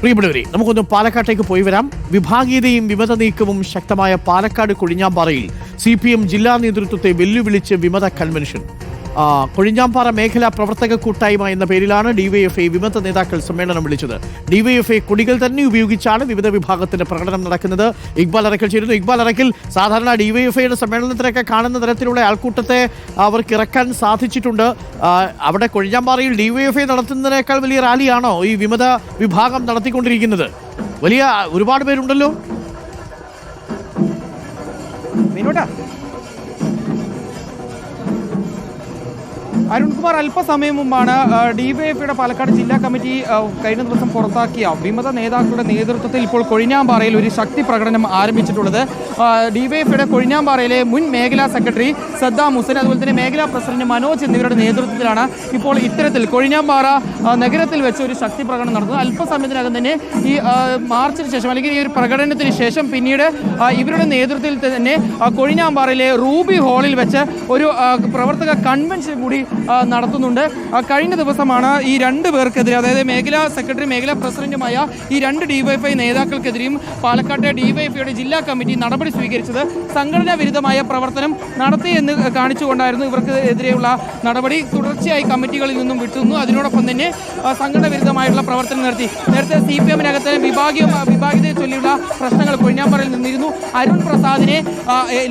പ്രിയപ്പെട്ടവരെ, നമുക്കൊന്ന് പാലക്കാട്ടേക്ക് പോയി വരാം. വിഭാഗീയതയും വിമത നീക്കവും ശക്തമായ പാലക്കാട് കൊഴിഞ്ഞാമ്പാറയിൽ CPM ജില്ലാ നേതൃത്വത്തെ വെല്ലുവിളിച്ച് വിമത കൺവെൻഷൻ. കൊഴിഞ്ഞാമ്പാറ മേഖലാ പ്രവർത്തക കൂട്ടായ്മ എന്ന പേരിലാണ് DYFI വിമത നേതാക്കൾ സമ്മേളനം വിളിച്ചത്. DYFI കൊടികൾ തന്നെ ഉപയോഗിച്ചാണ് വിവിധ വിഭാഗത്തിന്റെ പ്രകടനം നടക്കുന്നത്. ഇക്ബാൽ അറക്കൽ ചേരുന്നു. ഇക്ബാൽ അറക്കൽ, സാധാരണ DYFIയുടെ സമ്മേളനത്തിലൊക്കെ കാണുന്ന തരത്തിലുള്ള ആൾക്കൂട്ടത്തെ അവർക്ക് ഇറക്കാൻ സാധിച്ചിട്ടുണ്ട്. അവിടെ കൊഴിഞ്ഞാമ്പാറയിൽ DYFI നടത്തുന്നതിനേക്കാൾ വലിയ റാലിയാണോ ഈ വിമത വിഭാഗം നടത്തിക്കൊണ്ടിരിക്കുന്നത്? വലിയ ഒരുപാട് പേരുണ്ടല്ലോ. അരുൺകുമാർ, അല്പസമയം മുമ്പാണ് DYFIയുടെ പാലക്കാട് ജില്ലാ കമ്മിറ്റി കഴിഞ്ഞ ദിവസം പുറത്താക്കിയ വിമത നേതാക്കളുടെ നേതൃത്വത്തിൽ ഇപ്പോൾ കൊഴിഞ്ഞാമ്പാറയിൽ ഒരു ശക്തി പ്രകടനം ആരംഭിച്ചിട്ടുള്ളത്. DYFIയുടെ കൊഴിഞ്ഞാമ്പാറയിലെ മുൻ മേഖലാ സെക്രട്ടറി സദ്ദാം ഹുസൈൻ, അതുപോലെ തന്നെ മേഖലാ പ്രസിഡന്റ് മനോജ് എന്നിവരുടെ നേതൃത്വത്തിലാണ് ഇപ്പോൾ ഇത്തരത്തിൽ കൊഴിഞ്ഞാമ്പാറ നഗരത്തിൽ വെച്ച് ഒരു ശക്തി പ്രകടനം നടത്തുന്നത്. അല്പസമയത്തിനകം തന്നെ ഈ മാർച്ചിന് ശേഷം അല്ലെങ്കിൽ ഈ ഒരു പ്രകടനത്തിന് ശേഷം പിന്നീട് ഇവരുടെ നേതൃത്വത്തിൽ തന്നെ കൊഴിഞ്ഞാമ്പാറയിലെ റൂബി ഹാളിൽ വെച്ച് ഒരു പ്രവർത്തക കൺവെൻഷൻ കൂടി നടത്തുന്നുണ്ട്. കഴിഞ്ഞ ദിവസമാണ് ഈ രണ്ടു പേർക്കെതിരെ, അതായത് മേഖലാ സെക്രട്ടറി മേഖലാ പ്രസിഡന്റുമായ ഈ രണ്ട് DYFI നേതാക്കൾക്കെതിരെയും പാലക്കാട്ടെ DYFIയുടെ ജില്ലാ കമ്മിറ്റി നടപടി സ്വീകരിച്ചത്. സംഘടനാ വിരുദ്ധമായ പ്രവർത്തനം നടത്തി എന്ന് കാണിച്ചുകൊണ്ടായിരുന്നു ഇവർക്ക് എതിരെയുള്ള നടപടി. തുടർച്ചയായി കമ്മിറ്റികളിൽ നിന്നും വിട്ടുന്നു. അതിനോടൊപ്പം തന്നെ സംഘടന വിരുദ്ധമായിട്ടുള്ള പ്രവർത്തനം നടത്തി. നേരത്തെ CPM-നകത്ത് വിഭാഗീയതയെ ചൊല്ലിയുള്ള പ്രശ്നങ്ങൾ കൊഴിഞ്ഞാമ്പാറയിൽ നിന്നിരുന്നു. അരുൺ പ്രസാദിനെ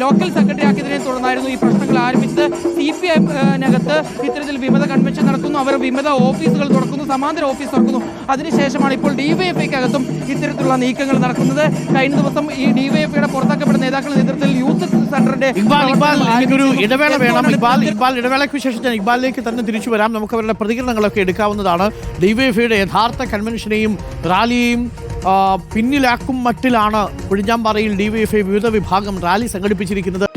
ലോക്കൽ സെക്രട്ടറി ആക്കിയതിനെ തുടർന്നായിരുന്നു ഈ പ്രശ്നങ്ങൾ ആരംഭിച്ചത്. CPM-നകത്ത് ഇത്തരത്തിൽ വിമത കൺവെൻഷൻ നടത്തുന്നു, അവർ വിമത ഓഫീസുകൾ തുറക്കുന്നു, സമാന്തര ഓഫീസ് തുറക്കുന്നു. അതിനുശേഷമാണ് ഇപ്പോൾ DYFIക്കകത്തും ഇത്തരത്തിലുള്ള നീക്കങ്ങൾ നടക്കുന്നത്. കഴിഞ്ഞ ദിവസം ഈ DYFIയുടെ പുറത്താക്കപ്പെട്ട നേതാക്കളുടെ നേതൃത്വത്തിൽ യൂത്ത് സെന്ററിന്റെ ഇടവേളയ്ക്ക് ശേഷം ഞാൻ ഇക്ബാലിലേക്ക് തന്നെ തിരിച്ചു വരാം. നമുക്ക് അവരുടെ പ്രതികരണങ്ങളൊക്കെ എടുക്കാവുന്നതാണ്. DYFIയുടെ യഥാർത്ഥ കൺവെൻഷനെയും റാലിയെയും പിന്നിലാക്കും മട്ടിലാണ് കൊഴിഞ്ഞാമ്പാറയിൽ DYFI വിവിധ വിഭാഗം റാലി സംഘടിപ്പിച്ചിരിക്കുന്നത്.